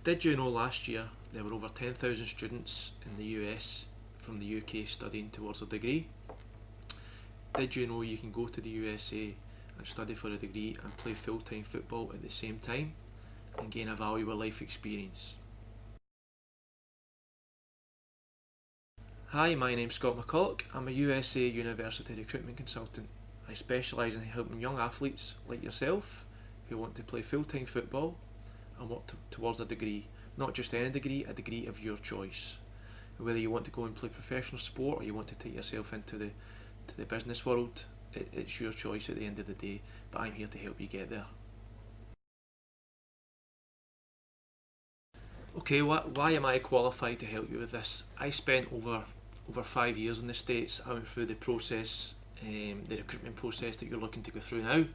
Did you know last year there were over 10,000 students in the US from the UK studying towards a degree? Did you know you can go to the USA and study for a degree and play full-time football at the same time and gain a valuable life experience? Hi, my name's Scott McCulloch. I'm a USA University recruitment consultant. I specialise in helping young athletes like yourself who want to play full-time football and work towards a degree, not just any degree, a degree of your choice. Whether you want to go and play professional sport or you want to take yourself into the business world, it's your choice at the end of the day, but I'm here to help you get there. Okay, why am I qualified to help you with this? I spent over 5 years in the States. I went through the process, the recruitment process that you're looking to go through now.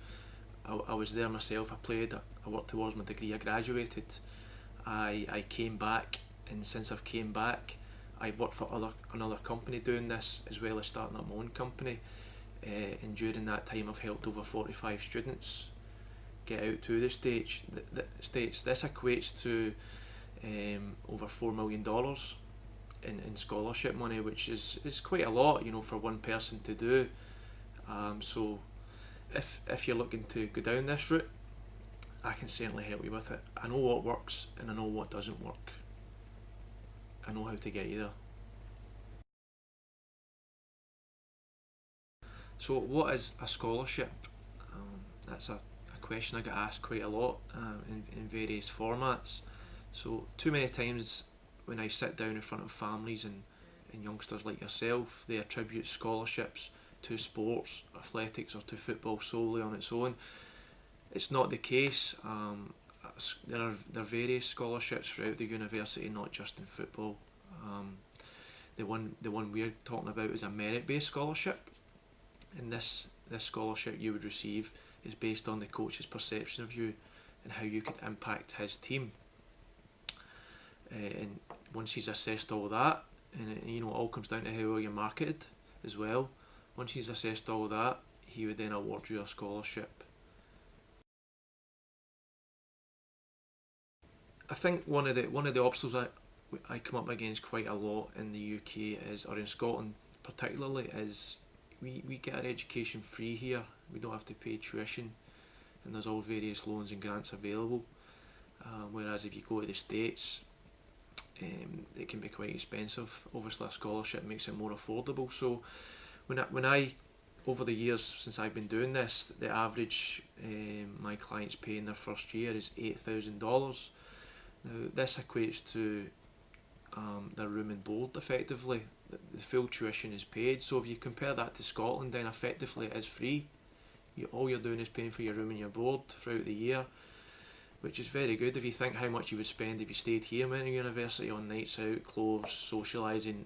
I was there myself. I played. I worked towards my degree. I graduated. I came back, and since I've came back, I've worked for another company doing this as well as starting up my own company. And during that time, I've helped over 45 students get out to the States. This equates to over $4 million in scholarship money, which is quite a lot, for one person to do. So if you're looking to go down this route, I can certainly help you with it. I know what works and I know what doesn't work. I know how to get you there. So what is a scholarship? That's a question I get asked quite a lot in various formats. So too many times when I sit down in front of families and youngsters like yourself, they attribute scholarships to sports, athletics, or to football solely on its own. It's not the case. There are various scholarships throughout the university, not just in football. The one we're talking about is a merit-based scholarship, and this scholarship you would receive is based on the coach's perception of you and how you could impact his team. And once he's assessed all that, and it all comes down to how well you're marketed as well. Once he's assessed all that, he would then award you a scholarship. I think one of the obstacles I come up against quite a lot in the UK or in Scotland particularly, is we get our education free here. We don't have to pay tuition, and there's all various loans and grants available. Whereas if you go to the States, it can be quite expensive. Obviously, a scholarship makes it more affordable. So when I over the years since I've been doing this, the average my clients pay in their first year is $8,000. Now this equates to their room and board effectively. The full tuition is paid. So if you compare that to Scotland, then effectively it is free. All you're doing is paying for your room and your board throughout the year, which is very good. If you think how much you would spend if you stayed here in a university on nights out, clothes, socialising,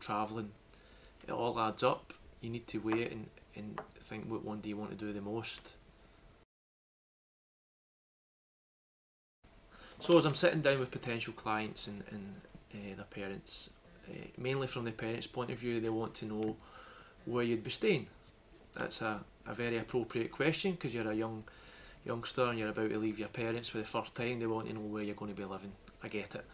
travelling, it all adds up. You need to weigh it and think what one do you want to do the most. So as I'm sitting down with potential clients and their parents, mainly from the parents' point of view, they want to know where you'd be staying. That's a very appropriate question, because you're a youngster and you're about to leave your parents for the first time. They want to know where you're going to be living. I get it.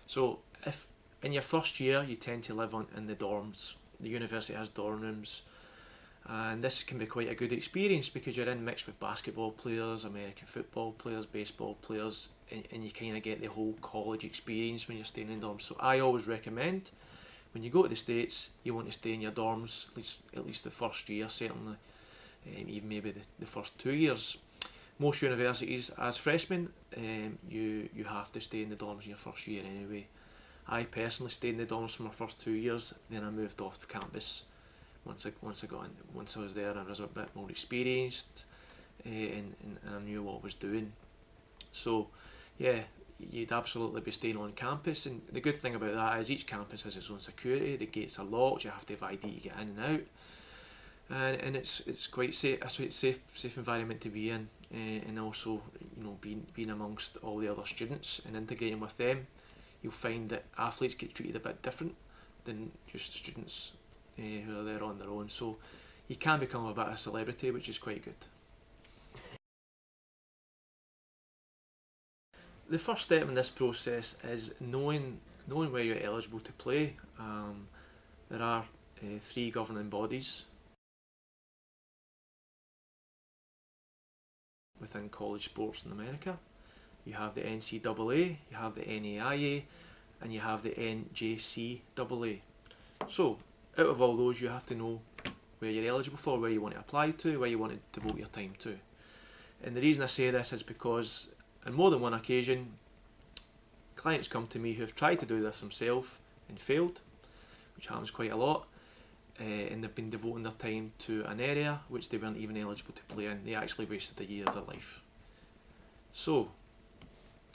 So if in your first year you tend to live in the dorms, the university has dorm rooms, and this can be quite a good experience because you're in mixed with basketball players, American football players, baseball players, and you kind of get the whole college experience when you're staying in dorms. So I always recommend, when you go to the States, you want to stay in your dorms at least the first year, certainly, even maybe the first 2 years. Most universities, as freshmen, you have to stay in the dorms in your first year anyway. I personally stayed in the dorms for my first 2 years, then I moved off campus. Once I was there, I was a bit more experienced, and I knew what I was doing. So, yeah, you'd absolutely be staying on campus, and the good thing about that is each campus has its own security. The gates are locked. You have to have ID to get in and out, and it's quite safe. A safe environment to be in, and also being amongst all the other students and integrating with them. You'll find that athletes get treated a bit different than just students who are there on their own. So you can become a bit of a celebrity, which is quite good. the first step in this process is knowing where you're eligible to play. There are three governing bodies within college sports in America. You have the NCAA, you have the NAIA, and you have the NJCAA. So, out of all those, you have to know where you're eligible for, where you want to apply to, where you want to devote your time to. And the reason I say this is because on more than one occasion, clients come to me who have tried to do this themselves and failed, which happens quite a lot, and they've been devoting their time to an area which they weren't even eligible to play in. They actually wasted a year of their life. So,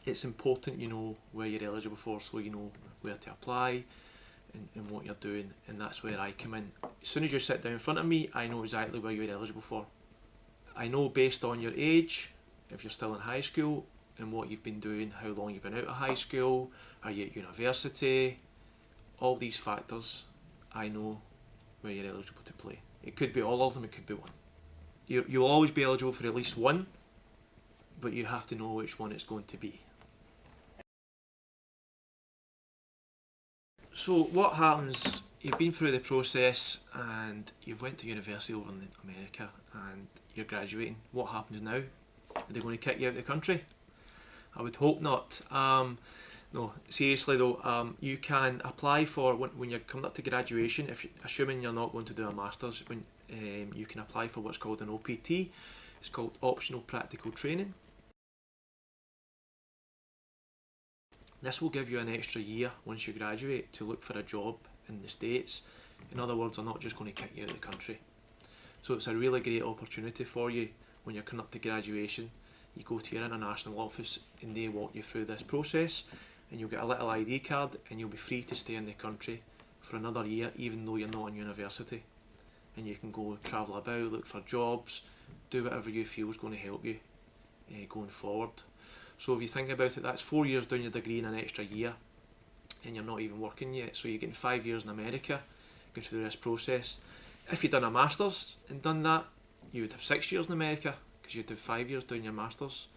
it's important you know where you're eligible for, so you know where to apply and what you're doing, and that's where I come in. As soon as you sit down in front of me, I know exactly where you're eligible for. I know based on your age, if you're still in high school, and what you've been doing, how long you've been out of high school, are you at university, all these factors, I know where you're eligible to play. It could be all of them, it could be one. You'll always be eligible for at least one, but you have to know which one it's going to be. So what happens, you've been through the process and you've went to university over in America and you're graduating. What happens now? Are they going to kick you out of the country? I would hope not. No, seriously though, you can apply for, when you're coming up to graduation, assuming you're not going to do a master's, you can apply for what's called an OPT. It's called Optional Practical Training. This will give you an extra year once you graduate to look for a job in the States. In other words, they're not just going to kick you out of the country. So it's a really great opportunity for you when you're coming up to graduation. You go to your international office and they walk you through this process, and you'll get a little ID card and you'll be free to stay in the country for another year even though you're not in university. And you can go travel about, look for jobs, do whatever you feel is going to help you going forward. So if you think about it, that's 4 years doing your degree in an extra year, and you're not even working yet. So you're getting 5 years in America, going through this process. If you'd done a master's and done that, you would have 6 years in America, because you'd have 5 years doing your master's,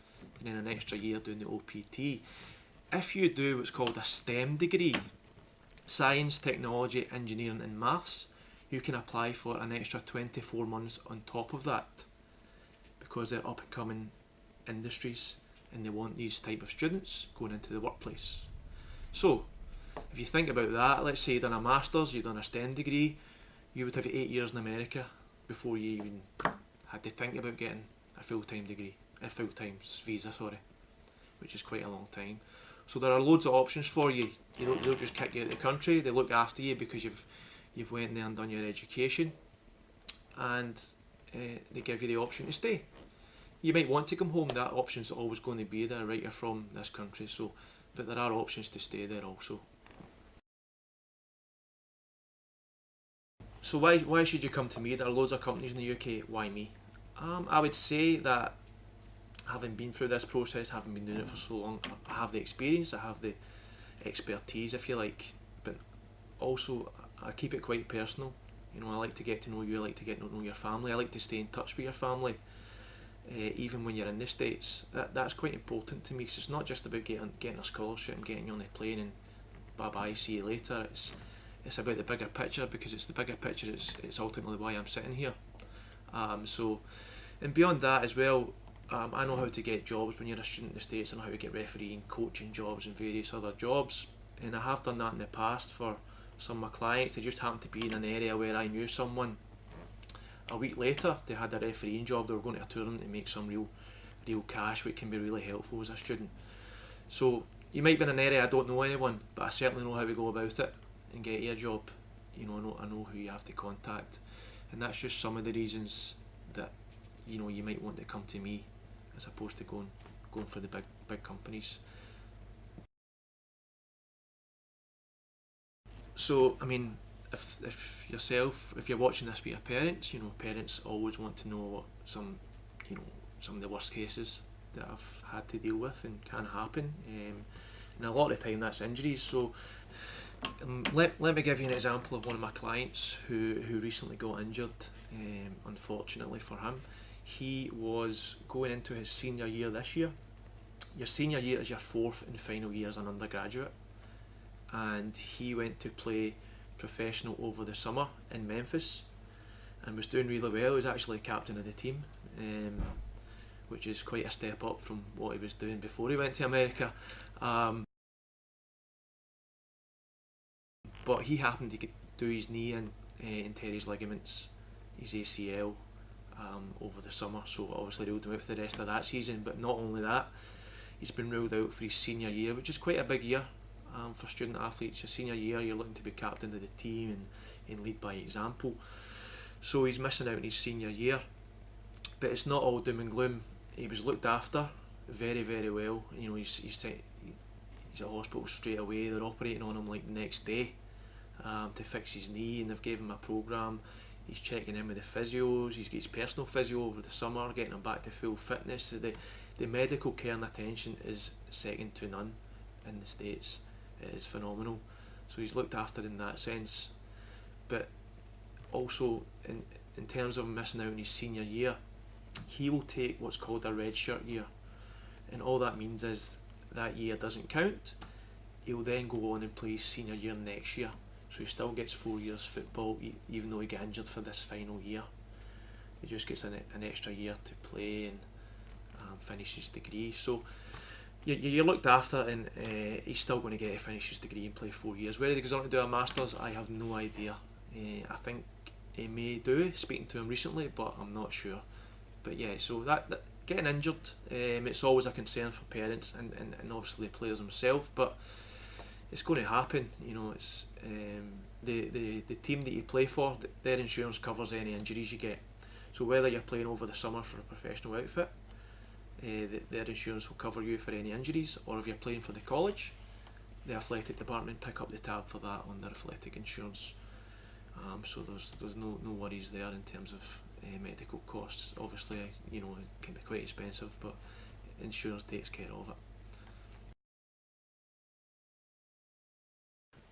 and then an extra year doing the OPT. If you do what's called a STEM degree, science, technology, engineering and maths, you can apply for an extra 24 months on top of that, because they're up and coming industries and they want these type of students going into the workplace. So if you think about that, let's say you've done a master's, you've done a STEM degree, you would have 8 years in America before you even had to think about getting a full-time degree, a full-time visa, which is quite a long time. So there are loads of options for you. They don't just kick you out of the country, they look after you because you've went there and done your education, and they give you the option to stay. You might want to come home, that option's always going to be there, right? You're from this country, so, but there are options to stay there also. So why should you come to me? There are loads of companies in the UK, why me? I would say that having been through this process, having been doing it for so long, I have the experience, I have the expertise, if you like, but also I keep it quite personal. You know, I like to get to know you, I like to get to know your family, I like to stay in touch with your family. Even when you're in the States, that's quite important to me, because it's not just about getting a scholarship and getting you on the plane and bye bye, see you later. It's about the bigger picture, because it's the bigger picture, it's ultimately why I'm sitting here. So, and beyond that as well, I know how to get jobs when you're a student in the States. I know how to get refereeing, coaching jobs and various other jobs, and I have done that in the past for some of my clients. They just happened to be in an area where I knew someone. A week later, they had a refereeing job. They were going to a tournament to make some real cash, which can be really helpful as a student. So you might be in an area I don't know anyone, but I certainly know how to go about it and get you a job. You know, I know who you have to contact, and that's just some of the reasons that you might want to come to me as opposed to going for the big companies. So I mean, if you're watching this with your parents, parents always want to know what some of the worst cases that I've had to deal with and can happen, and a lot of the time that's injuries. So let me give you an example of one of my clients who recently got injured. Unfortunately for him, he was going into his senior year this year. your senior year is your fourth and final year as an undergraduate, and he went to play professional over the summer in Memphis and was doing really well. He was actually captain of the team, which is quite a step up from what he was doing before he went to America. But he happened to do his knee and tear his ligaments, his ACL, over the summer, so obviously ruled him out for the rest of that season. But not only that, he's been ruled out for his senior year, which is quite a big year for student athletes. Your senior year, you're looking to be captain of the team and lead by example. So he's missing out on his senior year. But it's not all doom and gloom. He was looked after very, very well. You know, he's at hospital straight away. They're operating on him like the next day to fix his knee, and they've given him a programme. He's checking in with the physios. He's got his personal physio over the summer, getting him back to full fitness. So the medical care and attention is second to none in the States. It is phenomenal. So he's looked after in that sense. But also in terms of missing out on his senior year, he will take what's called a redshirt year, and all that means is that year doesn't count. He'll then go on and play his senior year next year, so he still gets 4 years football even though he got injured for this final year. He just gets an extra year to play and finish his degree. So you're looked after, and he's still going to get to finish his degree and play 4 years. Whether he goes on to do a Masters, I have no idea. I think he may do, speaking to him recently, but I'm not sure. But yeah, so that getting injured, it's always a concern for parents and obviously the players themselves, but it's going to happen. You know, it's the team that you play for, their insurance covers any injuries you get. So whether you're playing over the summer for a professional outfit, their insurance will cover you for any injuries, or if you're playing for the college, the athletic department pick up the tab for that on their athletic insurance. So there's no worries there in terms of medical costs. Obviously, you know, it can be quite expensive, but insurance takes care of it.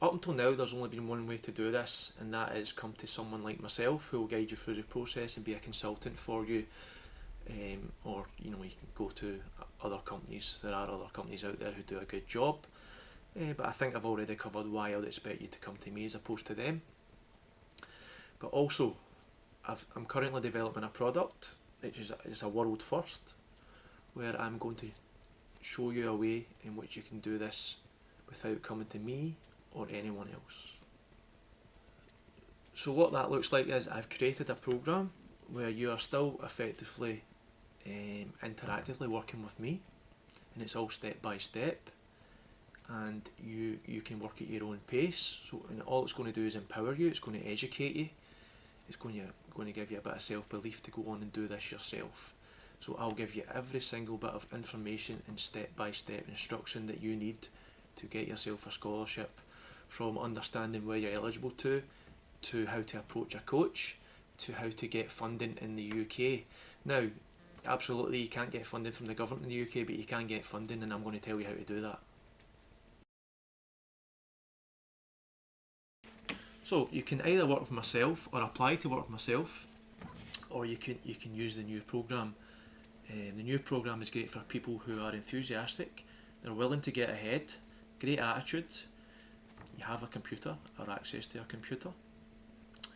Up until now, there's only been one way to do this, and that is come to someone like myself who will guide you through the process and be a consultant for you. Or you know, you can go to other companies. There are other companies out there who do a good job, but I think I've already covered why I would expect you to come to me as opposed to them. But also, I'm currently developing a product which is a world first, where I'm going to show you a way in which you can do this without coming to me or anyone else. So what that looks like is I've created a program where you are still effectively interactively working with me, and it's all step by step, and you can work at your own pace. So, and all it's going to do is empower you, it's going to educate you, it's going to give you a bit of self-belief to go on and do this yourself. So I'll give you every single bit of information and step-by-step instruction that you need to get yourself a scholarship, from understanding where you're eligible to how to approach a coach, to how to get funding in the UK. Now, absolutely you can't get funding from the government in the UK, but you can get funding, and I'm going to tell you how to do that. So you can either work with myself or apply to work with myself, or you can use the new programme. The new programme is great for people who are enthusiastic, they're willing to get ahead, great attitude, you have a computer or access to a computer,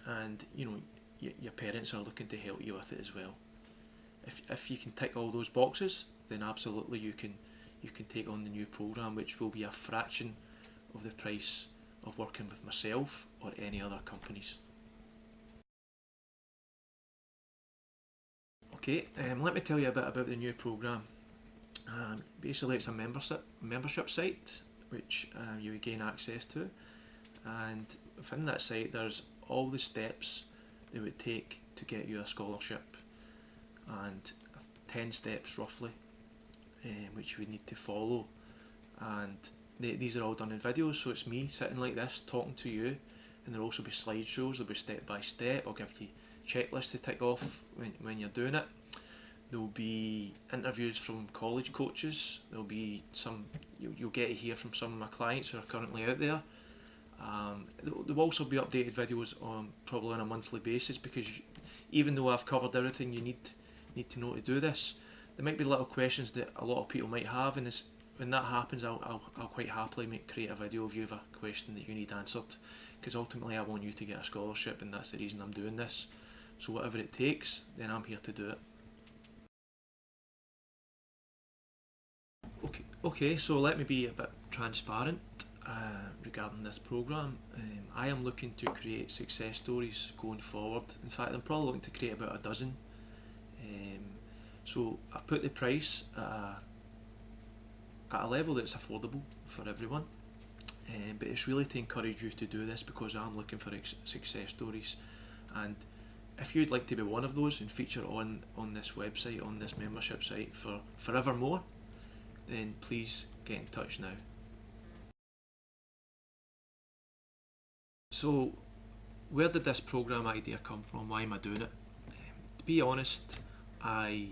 and you know your parents are looking to help you with it as well. If you can tick all those boxes, then absolutely you can take on the new programme, which will be a fraction of the price of working with myself or any other companies. Okay, let me tell you a bit about the new programme. Basically it's a membership site which you gain access to, and within that site there's all the steps it would take to get you a scholarship, and 10 steps roughly which you would need to follow, and these are all done in videos, so it's me sitting like this talking to you, and there'll also be slideshows, there'll be step by step, I'll give you checklists to tick off when you're doing it. There'll be interviews from college coaches, there'll be you'll get to hear from some of my clients who are currently out there. There will also be updated videos probably on a monthly basis, because even though I've covered everything you need to know to do this, there might be little questions that a lot of people might have, and when that happens, I'll quite happily create a video of you of a question that you need answered, because ultimately I want you to get a scholarship, and that's the reason I'm doing this. So whatever it takes, then I'm here to do it. Okay, so let me be a bit transparent regarding this programme. I am looking to create success stories going forward. In fact, I'm probably looking to create about a dozen. So I've put the price at a level that's affordable for everyone, but it's really to encourage you to do this, because I'm looking for success stories, and if you'd like to be one of those and feature on this website, on this membership site for forevermore, then please get in touch now. So where did this programme idea come from? Why am I doing it? To be honest, I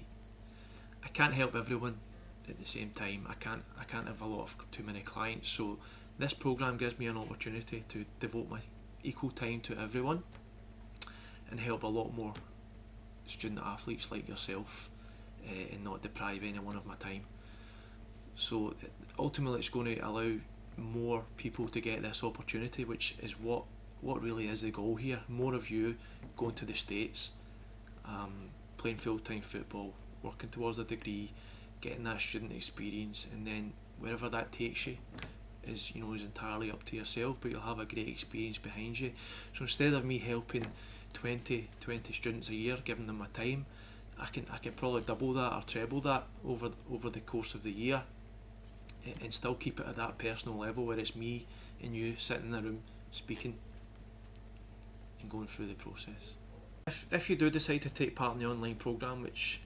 can't help everyone at the same time. I can't have too many clients, so this programme gives me an opportunity to devote my equal time to everyone and help a lot more student athletes like yourself, and not deprive anyone of my time. So ultimately it's going to allow more people to get this opportunity, which is what really is the goal here. More of you going to the States, playing full-time football, working towards a degree, getting that student experience, and then wherever that takes you is entirely up to yourself, but you'll have a great experience behind you. So instead of me helping 20 students a year, giving them my time, I can probably double that or treble that over the course of the year, and still keep it at that personal level where it's me and you sitting in the room speaking and going through the process. If you do decide to take part in the online programme which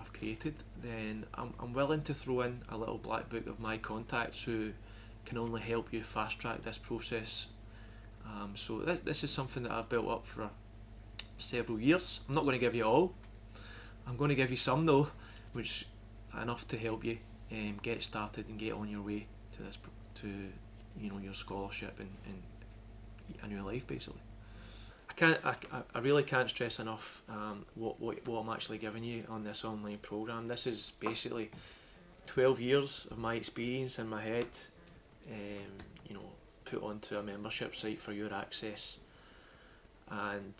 I've created, then I'm willing to throw in a little black book of my contacts who can only help you fast track this process. So this is something that I've built up for several years. I'm not going to give you all. I'm going to give you some though, which enough to help you get started and get on your way to your scholarship and a new life basically. I really can't stress enough what I'm actually giving you on this online programme. This is basically 12 years of my experience in my head, put onto a membership site for your access, and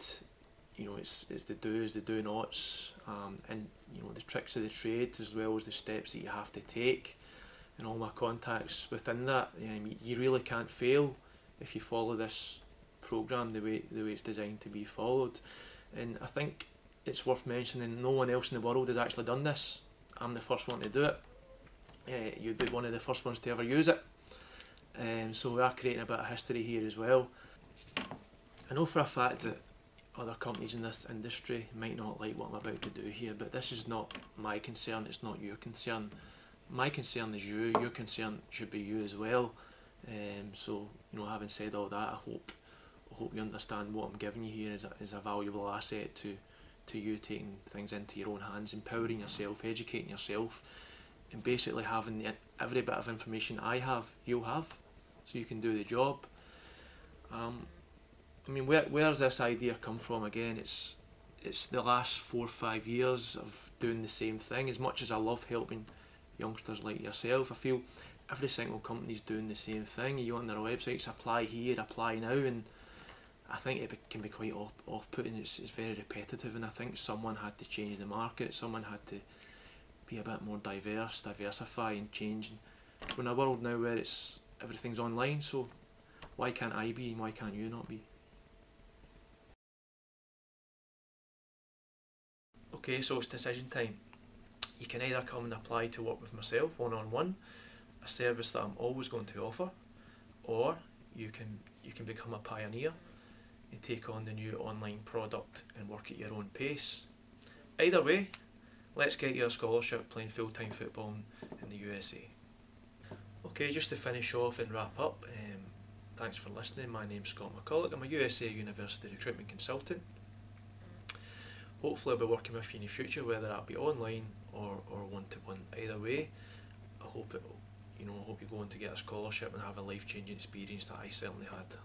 it's the do's, the do nots, and the tricks of the trade, as well as the steps that you have to take, and all my contacts within that. You really can't fail if you follow this programme the way it's designed to be followed. And I think it's worth mentioning, no one else in the world has actually done this. I'm the first one to do it. You'd be one of the first ones to ever use it. So we are creating a bit of history here as well. I know for a fact that other companies in this industry might not like what I'm about to do here, but this is not my concern, it's not your concern. My concern is you, your concern should be you as well. So having said all that, I hope you understand what I'm giving you here is a valuable asset to you taking things into your own hands, empowering yourself, educating yourself, and basically having every bit of information I have, you'll have, so you can do the job. Where's this idea come from? Again, it's the last 4 or 5 years of doing the same thing. As much as I love helping youngsters like yourself, I feel every single company's doing the same thing. You go on their websites, apply here, apply now, and I think it can be quite off-putting. It's very repetitive, and I think someone had to change the market. Someone had to be a bit more diversify and change. We're in a world now where everything's online, so why can't I be and why can't you not be? Okay, so it's decision time. You can either come and apply to work with myself one-on-one, a service that I'm always going to offer, or you can become a pioneer and take on the new online product and work at your own pace. Either way, let's get you a scholarship playing full-time football in the USA. Okay, just to finish off and wrap up, thanks for listening. My name's Scott McCulloch. I'm a USA University recruitment consultant. Hopefully I'll be working with you in the future, whether that be online or one-to-one. Either way, I hope you go on to get a scholarship and have a life-changing experience that I certainly had.